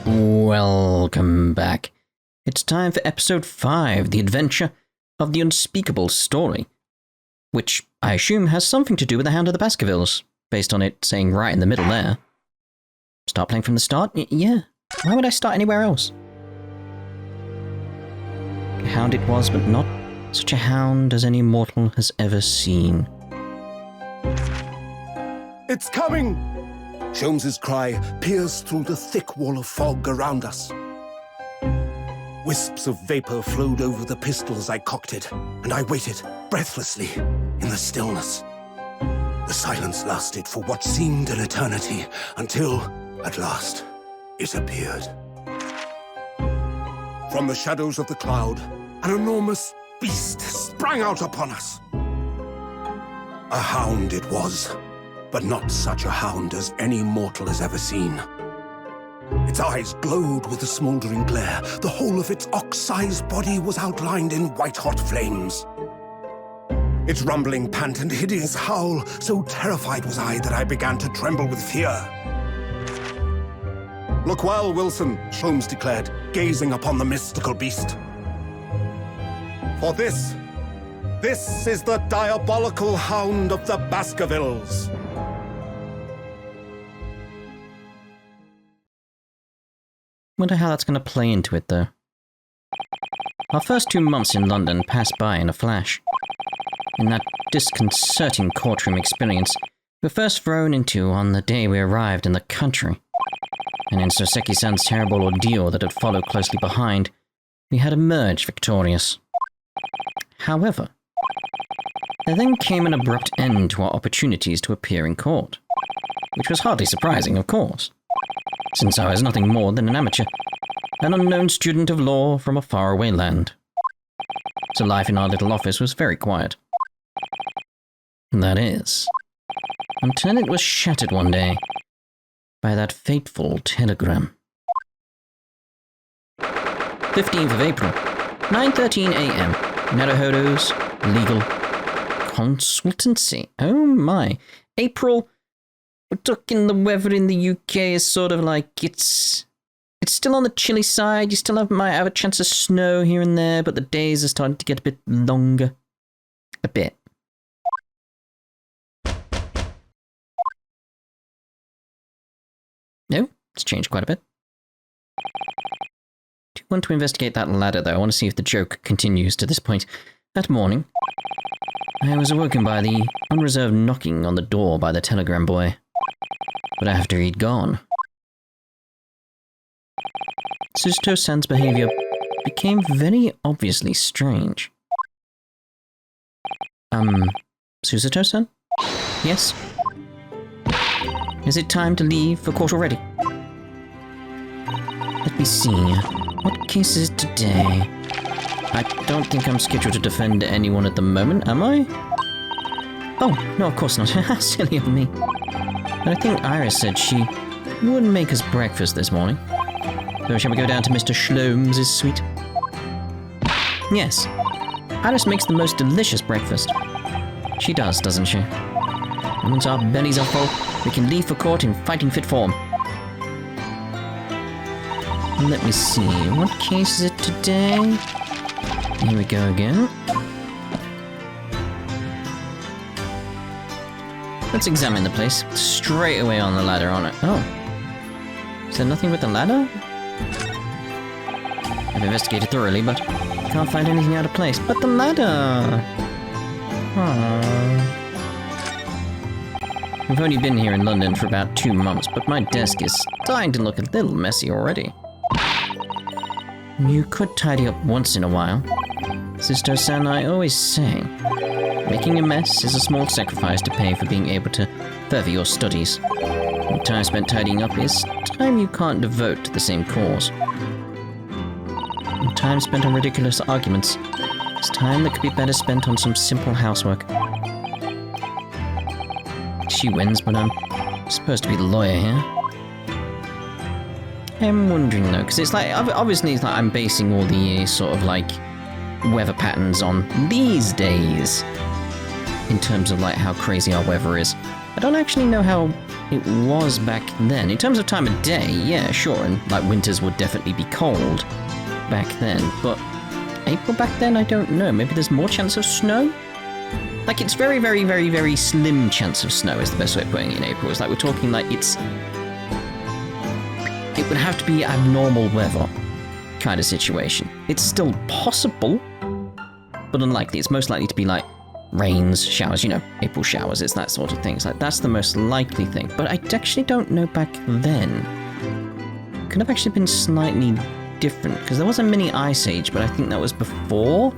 Welcome back. It's time for episode 5, The Adventure of the Unspeakable Story, which I assume has something to do with the Hound of the Baskervilles, based on it saying right in the middle there. Start playing from the start? Yeah. Why would I start anywhere else? A hound it was, but not such a hound as any mortal has ever seen. It's coming! Sholmes' cry pierced through the thick wall of fog around us. Wisps of vapor flowed over the pistols I cocked it, and I waited, breathlessly, in the stillness. The silence lasted for what seemed an eternity, until, at last, it appeared. From the shadows of the cloud, an enormous beast sprang out upon us. A hound it was, but not such a hound as any mortal has ever seen. Its eyes glowed with a smoldering glare. The whole of its ox-sized body was outlined in white-hot flames. Its rumbling pant and hideous howl, so terrified was I that I began to tremble with fear. "Look well, Wilson," Sholmes declared, gazing upon the mystical beast. "For this is the diabolical Hound of the Baskervilles." Wonder how that's going to play into it, though. Our first 2 months in London passed by in a flash. In that disconcerting courtroom experience we were first thrown into on the day we arrived in the country, and in Soseki-san's terrible ordeal that had followed closely behind, we had emerged victorious. However, there then came an abrupt end to our opportunities to appear in court, which was hardly surprising, of course, since I was nothing more than an amateur, an unknown student of law from a faraway land. So life in our little office was very quiet. That is, until it was shattered one day by that fateful telegram. 15th of April, 9:13 a.m. Naruhodo's Legal Consultancy. Oh my. April, we're talking the weather in the UK is sort of like, it's still on the chilly side. You still might have a chance of snow here and there, but the days are starting to get a bit longer. A bit. No, it's changed quite a bit. Do you want to investigate that ladder, though? I want to see if the joke continues to this point. That morning, I was awoken by the unreserved knocking on the door by the telegram boy. But after he'd gone, Suzuto-san's behavior became very obviously strange. Suzuto-san? Yes? Is it time to leave for court already? Let me see. What case is it today? I don't think I'm scheduled to defend anyone at the moment, am I? Oh, no, of course not. How silly of me. But I think Iris said she wouldn't make us breakfast this morning. So shall we go down to Mr. Sholmes' suite? Yes. Iris makes the most delicious breakfast. She does, doesn't she? And once our bellies are full, we can leave for court in fighting fit form. Let me see, what case is it today? Here we go again. Let's examine the place. Straight away on the ladder on it. Oh. Is there nothing with the ladder? I've investigated thoroughly, but can't find anything out of place. But the ladder! Aww. We've only been here in London for about 2 months, but my desk is starting to look a little messy already. You could tidy up once in a while. Sister-san, I always say, making a mess is a small sacrifice to pay for being able to further your studies. And time spent tidying up is time you can't devote to the same cause. And time spent on ridiculous arguments is time that could be better spent on some simple housework. She wins, but I'm supposed to be the lawyer here. I'm wondering though, because it's like, obviously it's like I'm basing all the sort of like weather patterns on these days in terms of like how crazy our weather is. I don't actually know how it was back then. In terms of time of day, yeah, sure, and like winters would definitely be cold back then, but April back then, I don't know. Maybe there's more chance of snow? Like, it's very, very, very, very slim chance of snow is the best way of putting it in April. It's like we're talking like it would have to be abnormal weather kind of situation. It's still possible, but unlikely. It's most likely to be like rains, showers, you know, April showers, it's that sort of thing. It's like, that's the most likely thing. But I actually don't know back then. Could have actually been slightly different, because there was a mini ice age, but I think that was before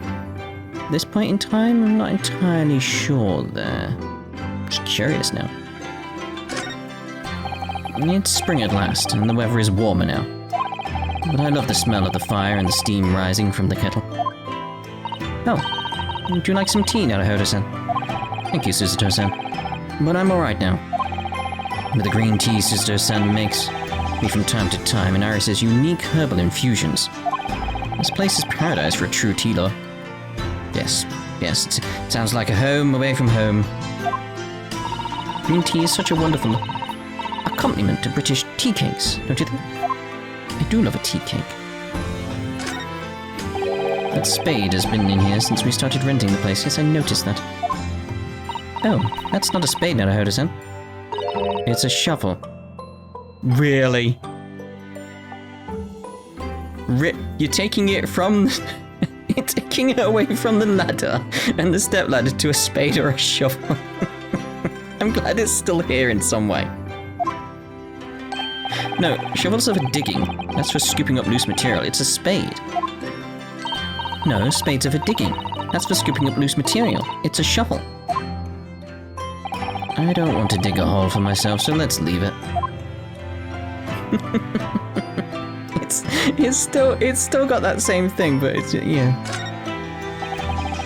this point in time. I'm not entirely sure there. I'm just curious now. It's spring at last, and the weather is warmer now. But I love the smell of the fire and the steam rising from the kettle. Oh, would you like some tea, Naruhodo-san? Thank you, Suzuto-san. But I'm alright now. With the green tea Suzuto-san makes me from time to time, and Iris's unique herbal infusions. This place is paradise for a true tea lover. Yes, it sounds like a home away from home. Green tea is such a wonderful accompaniment to British tea cakes, don't you think? I do love a tea cake. That spade has been in here since we started renting the place. Yes, I noticed that. Oh, that's not a spade, Naruhodo-san. It's a shovel. Really? You're taking it from... You're taking it away from the ladder and the step ladder to a spade or a shovel. I'm glad it's still here in some way. No, shovels are for digging. That's for scooping up loose material. It's a spade. No, spades are for digging. That's for scooping up loose material. It's a shovel. I don't want to dig a hole for myself, so let's leave it. It's still got that same thing, but it's, yeah.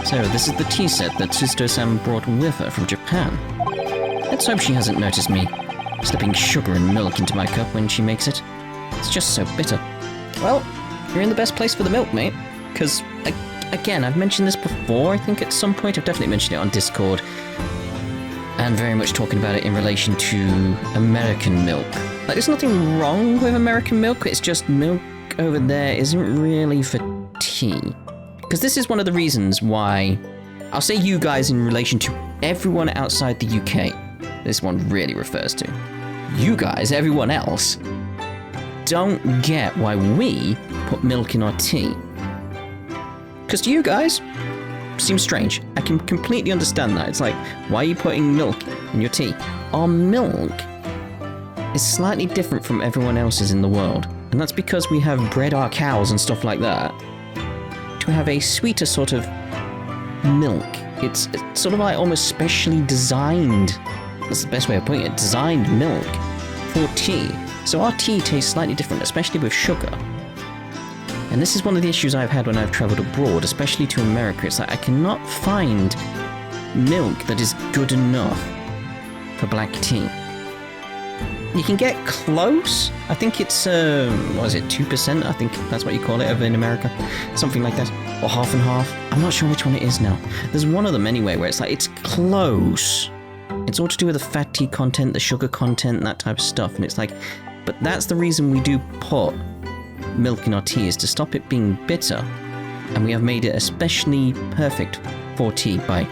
So, this is the tea set that Suzuto-san brought with her from Japan. Let's hope she hasn't noticed me slipping sugar and milk into my cup when she makes it. It's just so bitter. Well, you're in the best place for the milk, mate. Because, again, I've mentioned this before, I think at some point. I've definitely mentioned it on Discord. And very much talking about it in relation to American milk. Like, there's nothing wrong with American milk, it's just milk over there isn't really for tea. Because this is one of the reasons why, I'll say you guys in relation to everyone outside the UK, this one really refers to. You guys, everyone else, don't get why we put milk in our tea. Because to you guys, seems strange. I can completely understand that. It's like, why are you putting milk in your tea? Our milk is slightly different from everyone else's in the world. And that's because we have bred our cows and stuff like that to have a sweeter sort of milk. It's sort of like almost specially designed, that's the best way of putting it, designed milk for tea. So our tea tastes slightly different, especially with sugar. And this is one of the issues I've had when I've travelled abroad, especially to America. It's like I cannot find milk that is good enough for black tea. You can get close. I think it's, what is it, 2%? I think that's what you call it over in America. Something like that. Or half and half. I'm not sure which one it is now. There's one of them anyway where it's like, it's close. It's all to do with the fat tea content, the sugar content, and that type of stuff. And it's like, but that's the reason we do put milk in our tea, is to stop it being bitter. And we have made it especially perfect for tea by,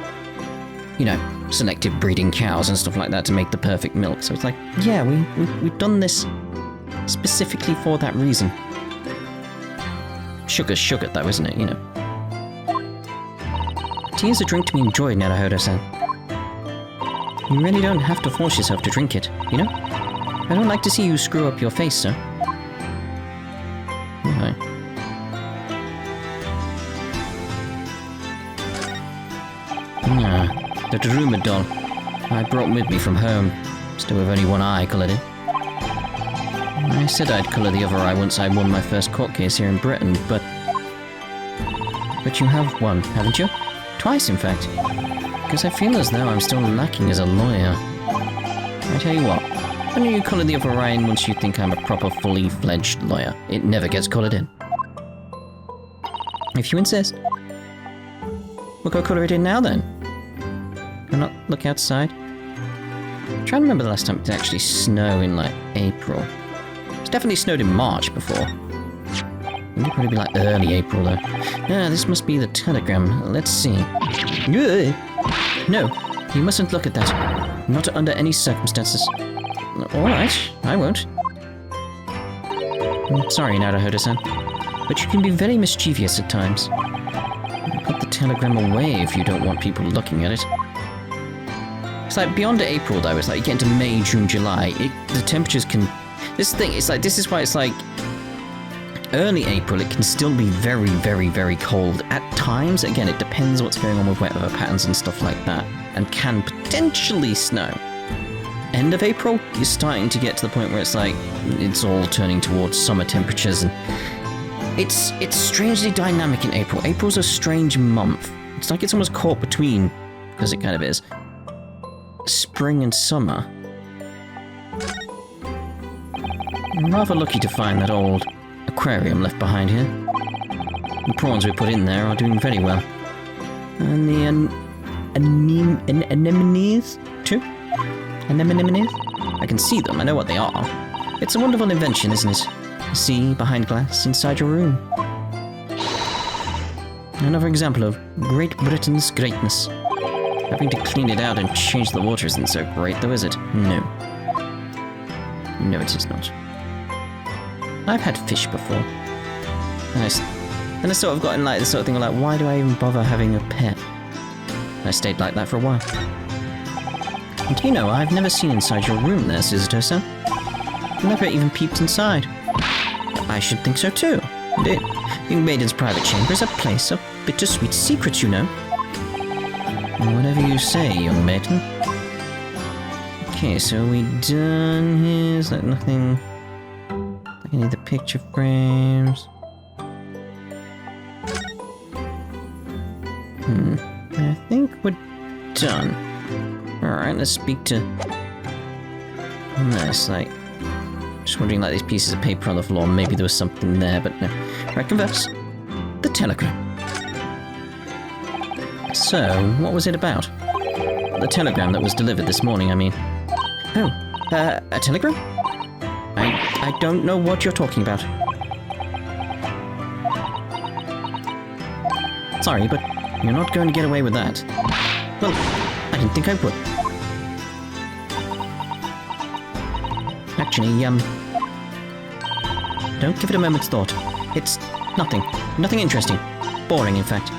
you know, selective breeding cows and stuff like that to make the perfect milk. So it's like, yeah, we've done this specifically for that reason. Sugar's sugar though, isn't it, you know? Tea is a drink to be enjoyed, Naruhodo-san. You really don't have to force yourself to drink it, you know? I don't like to see you screw up your face, sir. Okay. The Daruma doll I brought with me from home. Still with only one eye coloured in. I said I'd colour the other eye once I won my first court case here in Britain, but you have won, haven't you? Twice, in fact. Because I feel as though I'm still lacking as a lawyer. I tell you what, why don't you colour the other eye in once you think I'm a proper, fully fledged lawyer? It never gets coloured in. If you insist. We'll go colour it in now then. Can I not look outside? I'm trying to remember the last time it did actually snow in, like, April. It's definitely snowed in March before. It would probably be, like, early April, though. Ah, this must be the telegram. Let's see. No, you mustn't look at that. Not under any circumstances. Alright, I won't. Sorry, Naruhodo-san, but you can be very mischievous at times. Put the telegram away if you don't want people looking at it. It's like beyond April though, it's like you get into May, June, July, the temperatures can... This thing, it's like, this is why it's like... Early April, it can still be very, very, very cold. At times, again, it depends what's going on with wet weather patterns and stuff like that, and can potentially snow. End of April, you're starting to get to the point where it's like, it's all turning towards summer temperatures, and it's strangely dynamic in April. April's a strange month. It's like it's almost caught between, because it kind of is, spring and summer. I'm rather lucky to find that old aquarium left behind here. The prawns we put in there are doing very well. And the anemones too? Anemones? I can see them, I know what they are. It's a wonderful invention, isn't it? See, behind glass, inside your room. Another example of Great Britain's greatness. Having to clean it out and change the water isn't so great, though, is it? No. No, it is not. I've had fish before. And I sort of got in like this sort of thing like, why do I even bother having a pet? And I stayed like that for a while. And you know, I've never seen inside your room there, Suzuto-san. Never even peeped inside. I should think so too. Indeed. Young Maiden's private chamber is a place of bittersweet secrets, you know. Whatever you say, young maiden. Okay, so we done here. Is that nothing? Any of the picture frames? I think we're done. Alright, let's speak to... Nice, like... Just wondering, like, these pieces of paper on the floor, maybe there was something there, but no. Right, converse. The telegram. So, what was it about? The telegram that was delivered this morning, I mean. Oh, a telegram? I don't know what you're talking about. Sorry, but you're not going to get away with that. Well, I didn't think I would. Actually, don't give it a moment's thought. It's nothing. Nothing interesting. Boring, in fact.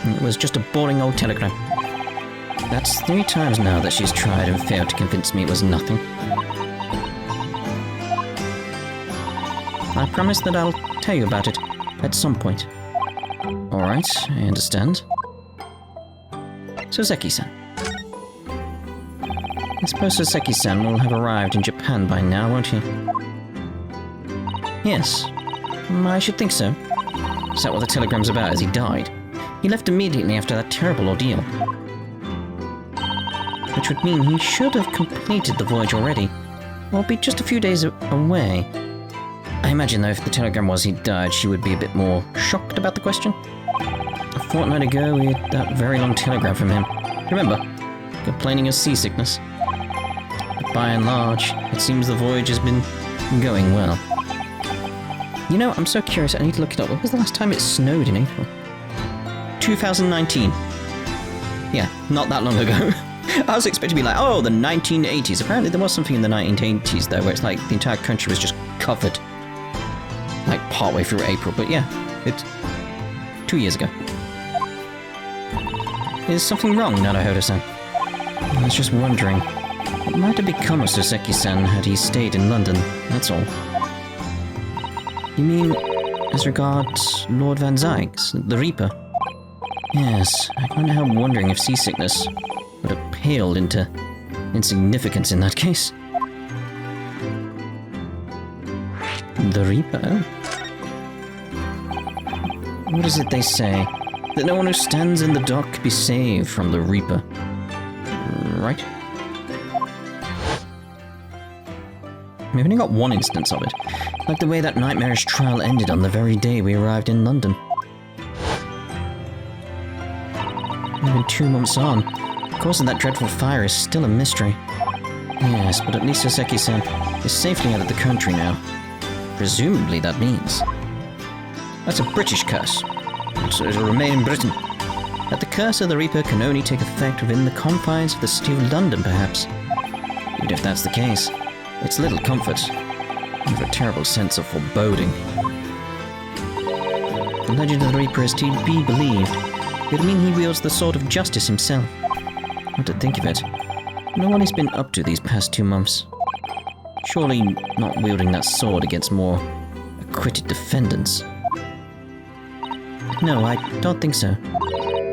It was just a boring old telegram. That's 3 times now that she's tried and failed to convince me it was nothing. I promise that I'll tell you about it at some point. Alright, I understand. Soseki-san. I suppose Soseki-san will have arrived in Japan by now, won't he? Yes, I should think so. Is that what the telegram's about, as he died? He left immediately after that terrible ordeal. Which would mean he should have completed the voyage already, or be just a few days away. I imagine, though, if the telegram was he died, she would be a bit more shocked about the question. A fortnight ago, we had that very long telegram from him. Remember? Complaining of seasickness. But by and large, it seems the voyage has been going well. You know, I'm so curious, I need to look it up. When was the last time it snowed in April? 2019. Yeah, not that long ago. I was expecting to be like, oh, the 1980s. Apparently there was something in the 1980s, though, where it's like the entire country was just covered. Like, partway through April. But yeah, it's 2 years ago. Is something wrong, Naruhodo-san? I was just wondering. What might have become of Soseki-san had he stayed in London, that's all. You mean, as regards Lord Van Zyg's, the Reaper? Yes, I can't help wondering if seasickness would have paled into insignificance in that case. The Reaper? What is it they say? That no one who stands in the dock can be saved from the Reaper. Right? We've only got one instance of it. Like the way that nightmarish trial ended on the very day we arrived in London. Even 2 months on, The cause of that dreadful fire is still a mystery. Yes, but at least Soseki-san is safely out of the country now. Presumably that means. That's a British curse. So it'll remain in Britain. That the curse of the Reaper can only take effect within the confines of the city of London, perhaps. Even if that's the case, it's little comfort, and for a terrible sense of foreboding. The legend of the Reaper is to be believed. It would mean he wields the sword of justice himself. Not to think of it. I know what he's been up to these past 2 months. Surely not wielding that sword against more acquitted defendants. No, I don't think so.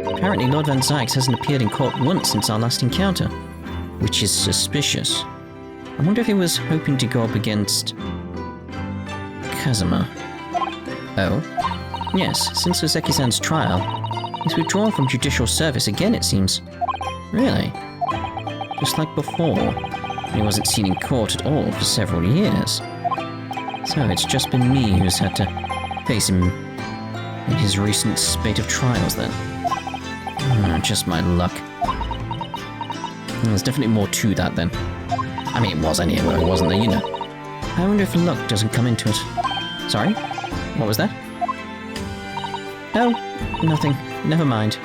Apparently Lord Van Zykes hasn't appeared in court once since our last encounter, which is suspicious. I wonder if he was hoping to go up against Kazuma. Oh? Yes, since Soseki-san's trial, he's withdrawn from judicial service again, it seems. Really? Just like before. He wasn't seen in court at all for several years. So it's just been me who's had to face him in his recent spate of trials then. Just my luck. There's definitely more to that then. I mean, it was anyway, wasn't there, you know. I wonder if luck doesn't come into it. Sorry? What was that? Oh, nothing. Never mind.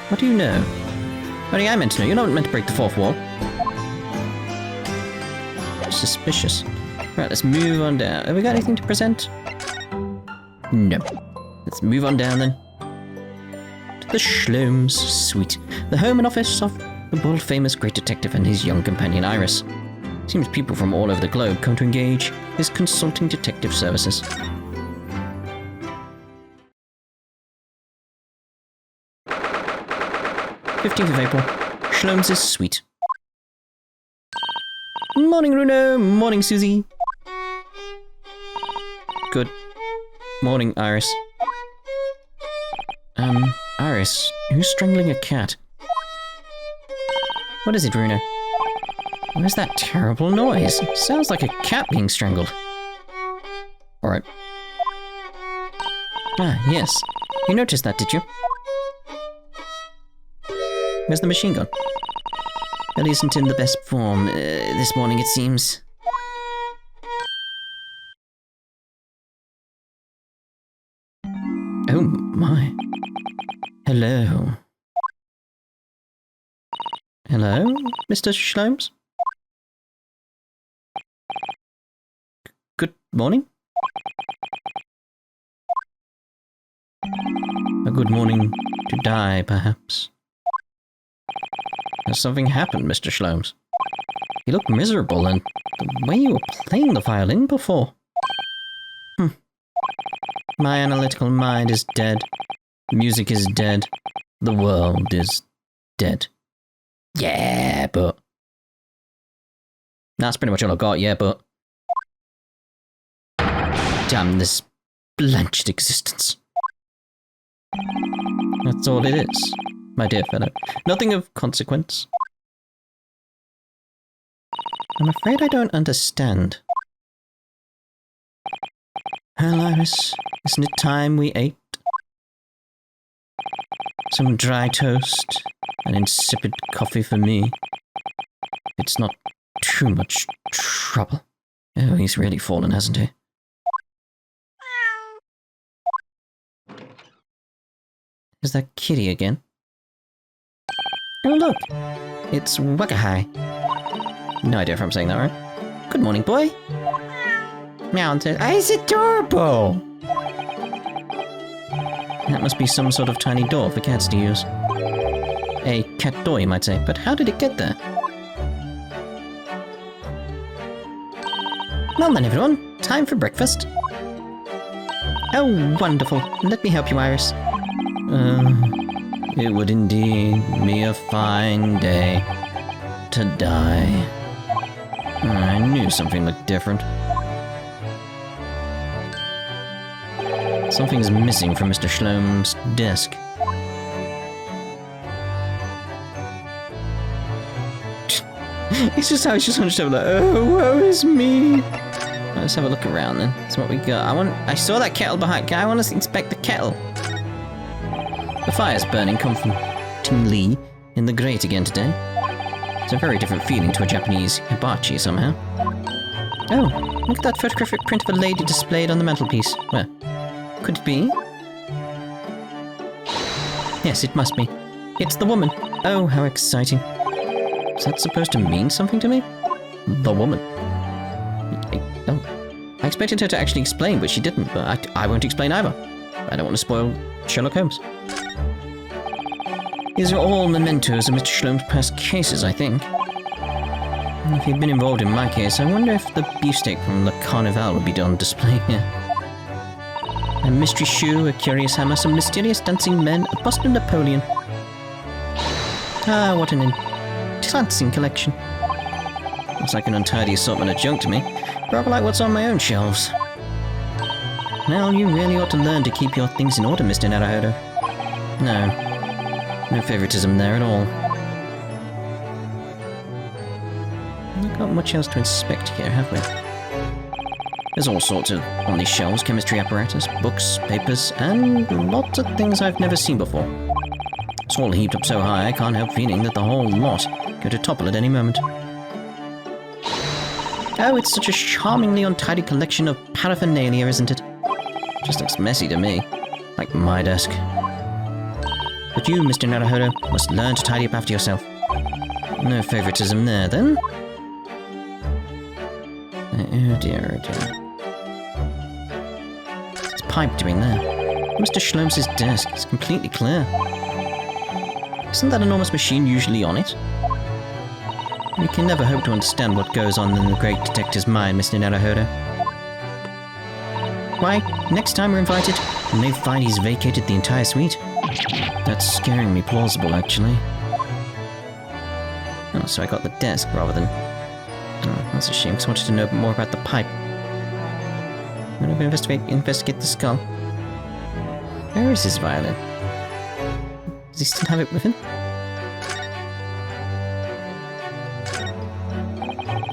What do you know? What do I meant to know? You're not meant to break the fourth wall. Suspicious. Right, let's move on down. Have we got anything to present? No. Let's move on down then. To the Sholmes suite. The home and office of the world-famous great detective and his young companion Iris. Seems people from all over the globe come to engage his consulting detective services. "15th of April, Sholmes' suite. Morning, Bruno. Morning, Susie. Good morning, Iris. Iris, who's strangling a cat? What is it, Bruno? What is that terrible noise? Sounds like a cat being strangled. Alright. Ah, yes. You noticed that, did you? Where's the machine gun? Ellie isn't in the best form this morning, it seems. Oh my. Hello. Hello, Mr. Sholmes? Good morning? A good morning to die, perhaps. Has something happened, Mr. Sholmes? You look miserable, and the way you were playing the violin before. My analytical mind is dead. Music is dead. The world is dead. Yeah, but... That's pretty much all I got, yeah, but... Damn this blanched existence. That's all it is, my dear fellow. Nothing of consequence. I'm afraid I don't understand. Well, Iris, isn't it time we ate? Some dry toast and insipid coffee for me. It's not too much trouble. Oh, he's really fallen, hasn't he? Is that Kitty again? Oh look! It's Wakahai. No idea if I'm saying that right. Good morning, boy! Meow and says, it's adorable! That must be some sort of tiny door for cats to use. A cat door, you might say, but how did it get there? Well then, everyone, time for breakfast. Oh, wonderful. Let me help you, Iris. It would indeed be a fine day to die. I knew something looked different. Something's missing from Mr. Sholmes' desk. It's just how he's just hunched over like, oh, woe is me. Let's have a look around then. That's what we got. I saw that kettle behind. I want to inspect the kettle. The fire's burning, comfortingly in the grate again today. It's a very different feeling to a Japanese hibachi somehow. Oh, look at that photographic print of a lady displayed on the mantelpiece. Where? Could it be? Yes, it must be. It's the woman. Oh, how exciting. Is that supposed to mean something to me? The woman. I expected her to actually explain, but she didn't. But I won't explain either. I don't want to spoil Sherlock Holmes. These are all mementos of Mr. Sholmes' past cases, I think. If he'd been involved in my case, I wonder if the beefsteak from the Carnival would be on display here. A mystery shoe, a curious hammer, some mysterious dancing men, a bust of Napoleon. Ah, what an entrancing collection. Looks like an untidy assortment of junk to me. Rather like what's on my own shelves. Well, you really ought to learn to keep your things in order, Mr. Naruhodo. No favoritism there at all. Not got much else to inspect here, have we? There's all sorts of on these shelves, chemistry apparatus, books, papers, and lots of things I've never seen before. It's all heaped up so high I can't help feeling that the whole lot go to topple at any moment. Oh, it's such a charmingly untidy collection of paraphernalia, isn't it? Just looks messy to me. Like my desk. But you, Mr. Naruhodo, must learn to tidy up after yourself. No favoritism there, then? Oh dear, oh dear. What's this pipe doing there? Mr. Sholmes' desk is completely clear. Isn't that enormous machine usually on it? We can never hope to understand what goes on in the great detective's mind, Mr. Naruhodo. Why, next time we're invited, we may find he's vacated the entire suite. That's scaringly plausible, actually. Oh, so I got the desk rather than... Oh, that's a shame, because I wanted to know more about the pipe. I'm going to investigate the skull. Where is his violin? Does he still have it with him?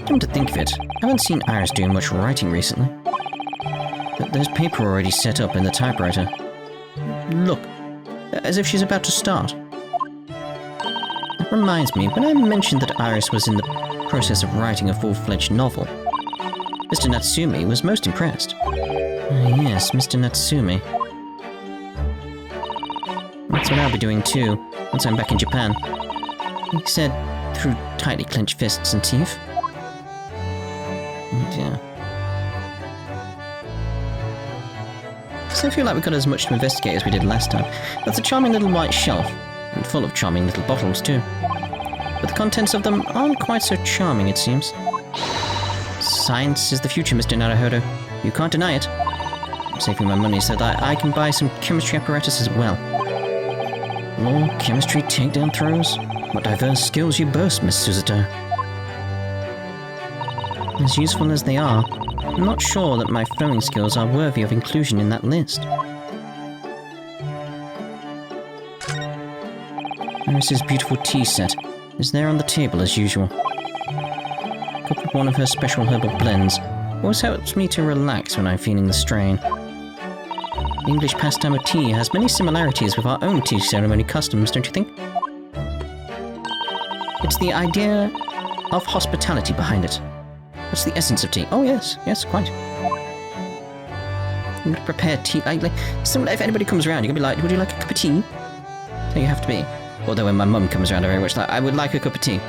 Come to think of it, I haven't seen Iris doing much writing recently. But there's paper already set up in the typewriter. Look, as if she's about to start. That reminds me, when I mentioned that Iris was in the process of writing a full-fledged novel, Mr. Natsumi was most impressed. Yes, Mr. Natsumi. That's what I'll be doing too, once I'm back in Japan. He said, through tightly clenched fists and teeth. Oh dear. So I feel like we got as much to investigate as we did last time. That's a charming little white shelf, and full of charming little bottles too. But the contents of them aren't quite so charming, it seems. Science is the future, Mr. Naruhodo. You can't deny it. I'm saving my money so that I can buy some chemistry apparatus as well. Law, chemistry, takedown throws. What diverse skills you boast, Miss Suzuto. As useful as they are, I'm not sure that my throwing skills are worthy of inclusion in that list. Iris's beautiful tea set is there on the table as usual. Cup of one of her special herbal blends always helps me to relax when I'm feeling the strain. The English pastime of tea has many similarities with our own tea ceremony customs, don't you think? It's the idea of hospitality behind it. What's the essence of tea? Oh yes, quite. I'm gonna prepare tea, so if anybody comes around, you're gonna be like, would you like a cup of tea? So you have to be. Although when my mum comes around, I'm very much like, I would like a cup of tea.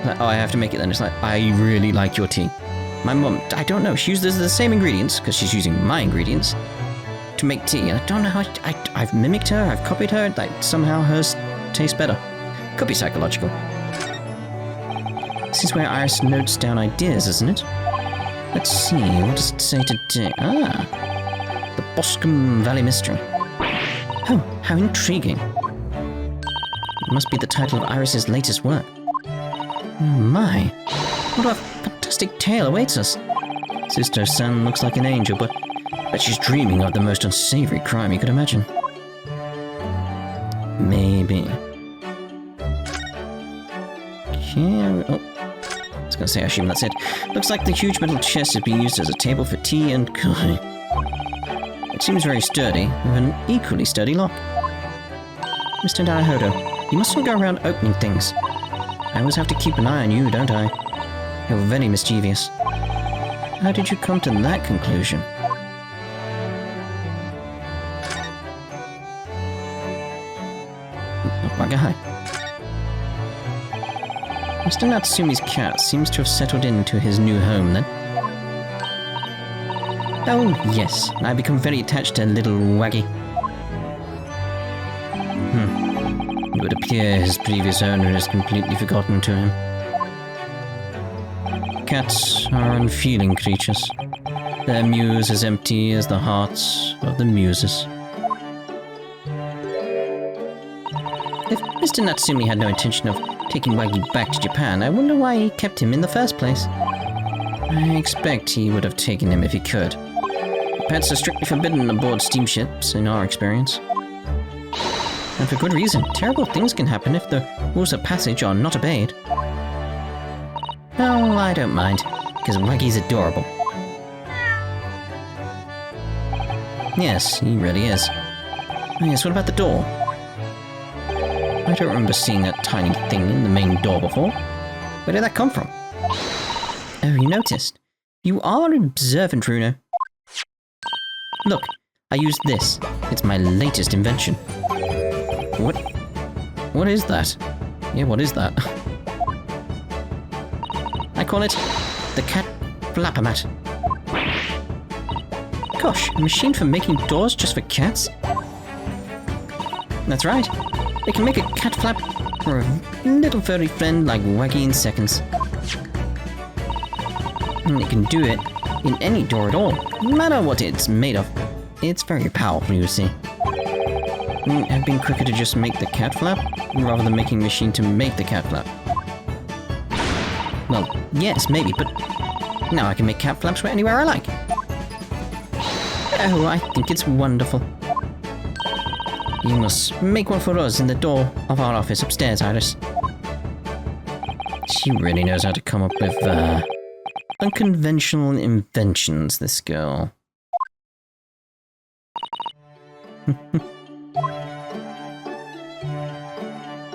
Like, oh, I have to make it then. It's like, I really like your tea. My mum, I don't know, she uses the same ingredients, because she's using my ingredients, to make tea. And I don't know how, I've mimicked her, I've copied her, like, somehow hers tastes better. Could be psychological. This is where Iris notes down ideas, isn't it? Let's see, what does it say today? Ah, the Boscombe Valley Mystery. Oh, how intriguing. It must be the title of Iris's latest work. Oh my, what a fantastic tale awaits us. Sister-san looks like an angel, but she's dreaming of the most unsavory crime you could imagine. Maybe. Okay, oh. I was going to say, I assume that's it. Looks like the huge metal chest is being used as a table for tea and coffee. It seems very sturdy, with an equally sturdy lock. Mr. Naruhodo, You mustn't go around opening things. I always have to keep an eye on you, don't I? You're very mischievous. How did you come to that conclusion? Bugger, hi. Mr. Natsumi's cat seems to have settled into his new home, then. Oh, yes. I've become very attached to little Waggy. It would appear his previous owner is completely forgotten to him. Cats are unfeeling creatures. Their mews as empty as the hearts of the muses. If Mr. Natsumi had no intention of taking Waggy back to Japan, I wonder why he kept him in the first place. I expect he would have taken him if he could. Pets are strictly forbidden aboard steamships, in our experience. And for good reason. Terrible things can happen if the rules of passage are not obeyed. Oh, I don't mind, because Waggy's adorable. Yes, he really is. Oh yes, what about the door? I don't remember seeing that tiny thing in the main door before. Where did that come from? Oh, you noticed? You are observant, Runo. Look, I used this. It's my latest invention. What? What is that? Yeah, what is that? I call it the cat flapper mat. Gosh, a machine for making doors just for cats? That's right. It can make a cat flap for a little furry friend like Waggy in seconds. And it can do it in any door at all, no matter what it's made of. It's very powerful, you see. Wouldn't it have been quicker to just make the cat flap, rather than making a machine to make the cat flap? Well, yes, maybe, but now I can make cat flaps anywhere I like. Oh, I think it's wonderful. You must make one for us in the door of our office upstairs, Iris. She really knows how to come up with, unconventional inventions, this girl.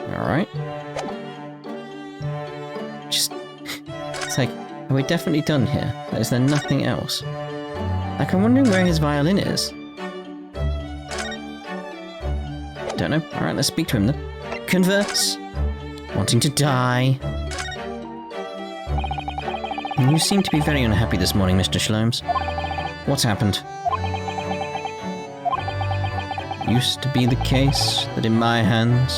Alright. It's like, are we definitely done here? Is there nothing else? Like, I'm wondering where his violin is. Don't know. Alright, let's speak to him then. Converse. Wanting to die. You seem to be very unhappy this morning, Mr. Sholmes. What's happened? It used to be the case that in my hands,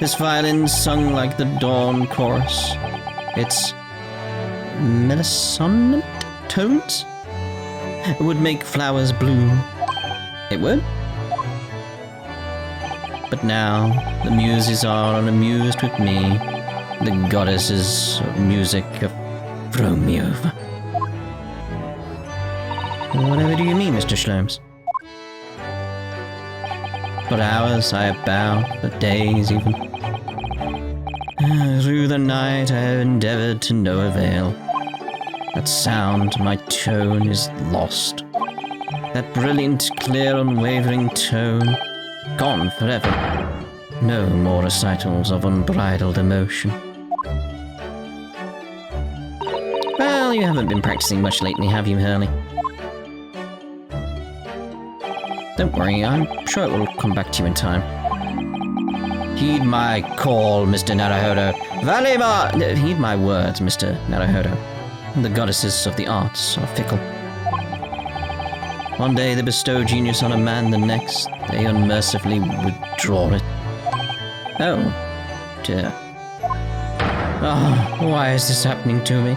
this violin sung like the dawn chorus. Its mellissonant tones would make flowers bloom. It would? But now, the muses are unamused with me. The goddesses of music have thrown me over. Whatever do you mean, Mr. Sholmes? For hours I have bowed, for days even. Through the night I have endeavored to no avail. That sound, my tone, is lost. That brilliant, clear, unwavering tone, gone forever. No more recitals of unbridled emotion. Well, you haven't been practicing much lately, have you, Hurley? Don't worry, I'm sure it will come back to you in time. Heed my call, Mr. Naruhodo. Valema! Heed my words, Mr. Naruhodo. The goddesses of the arts are fickle. One day they bestow genius on a man, the next they unmercifully withdraw it. Oh, dear. Ah, why is this happening to me?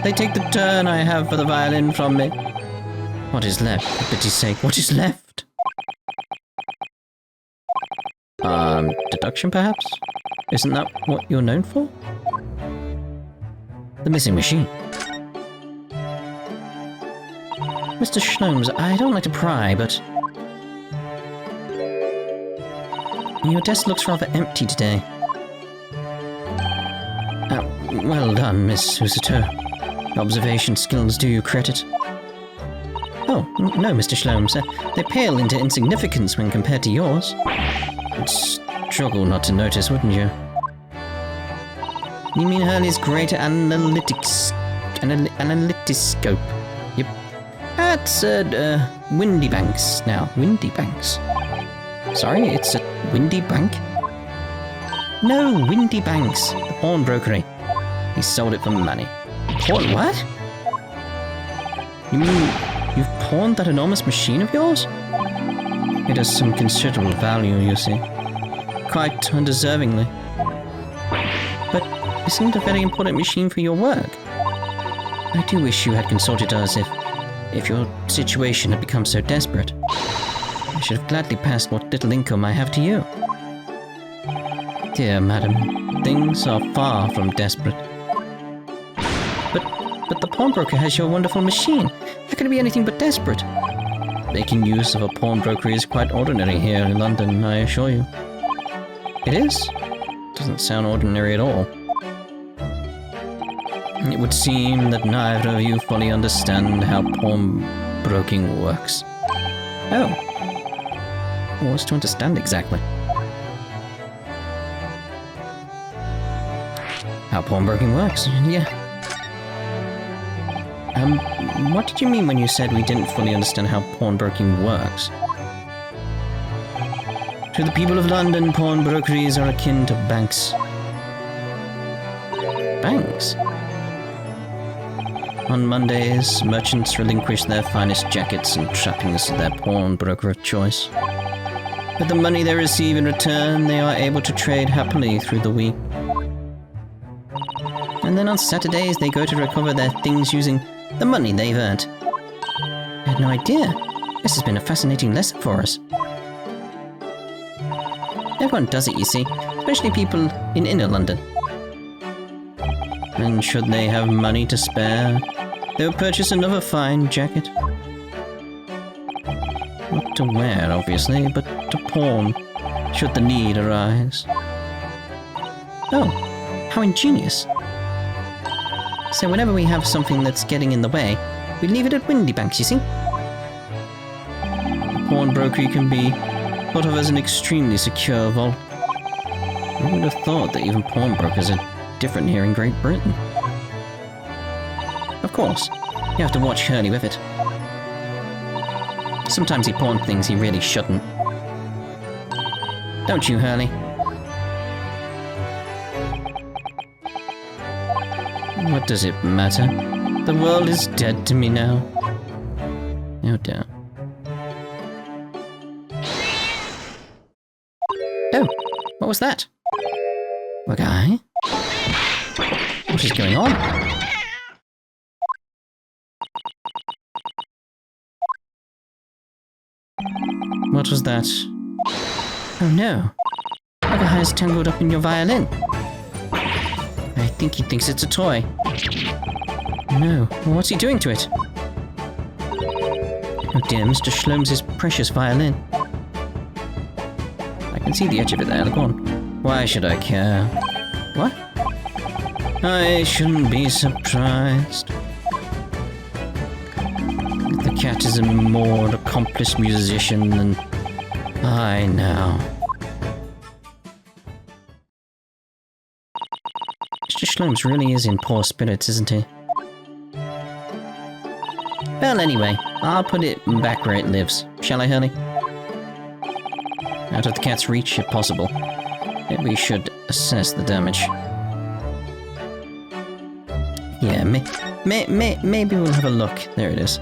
They take the turn I have for the violin from me. What is left, for pity's sake, what is left? Deduction perhaps? Isn't that what you're known for? The missing machine. Mr. Sholmes, I don't like to pry, but your desk looks rather empty today. Well done, Miss Susato. Observation skills do you credit. Oh, no, Mr. Sholmes. They pale into insignificance when compared to yours. It's struggle not to notice, wouldn't you? You mean Hurley's great analytiscope? Yep. That's Windy Banks now. Windy Banks. Sorry, it's a Windy Bank? No, Windy Banks, the pawnbrokery. He sold it for money. Pawn what? You mean you've pawned that enormous machine of yours? It has some considerable value, you see. Quite undeservingly. But isn't it a very important machine for your work? I do wish you had consulted us if your situation had become so desperate. I should have gladly passed what little income I have to you. Dear madam, things are far from desperate. But the pawnbroker has your wonderful machine. How could it be anything but desperate? Making use of a pawnbroker is quite ordinary here in London, I assure you. It is? Doesn't sound ordinary at all. It would seem that neither of you fully understand how pawnbroking works. Oh. What's to understand exactly? How pawnbroking works, yeah. What did you mean when you said we didn't fully understand how pawnbroking works? To the people of London, pawnbrokeries are akin to banks. Banks? On Mondays, merchants relinquish their finest jackets and trappings to their pawnbroker of choice. With the money they receive in return, they are able to trade happily through the week. And then on Saturdays, they go to recover their things using the money they've earned. I had no idea. This has been a fascinating lesson for us. Everyone does it, you see, especially people in inner London. And should they have money to spare, they will purchase another fine jacket. Not to wear, obviously, but to pawn, should the need arise. Oh, how ingenious. So whenever we have something that's getting in the way, we leave it at Windy Banks, you see? A pawnbrokery can be thought of as an extremely secure vault. Who would have thought that even pawnbrokers are different here in Great Britain? Of course, you have to watch Hurley with it. Sometimes he pawned things he really shouldn't. Don't you, Hurley? What does it matter? The world is dead to me now. No doubt. Oh, what was that? A guy? What is going on? What was that? Oh no. A guy is tangled up in your violin. I think he thinks it's a toy. No, what's he doing to it? Oh dear, Mr. Sholmes' precious violin. I can see the edge of it there, look on. Why should I care? What? I shouldn't be surprised. The cat is a more accomplished musician than I now. Mr. Sholmes really is in poor spirits, isn't he? Well, anyway, I'll put it back where it lives. Shall I, Hurley? Out of the cat's reach, if possible. Maybe we should assess the damage. Yeah, maybe we'll have a look. There it is.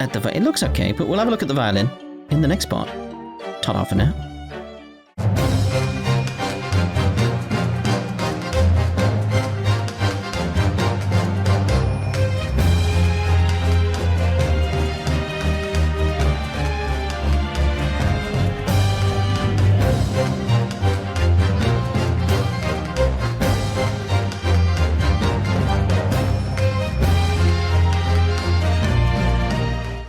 It looks okay, but we'll have a look at the violin in the next part. Ta-da for now.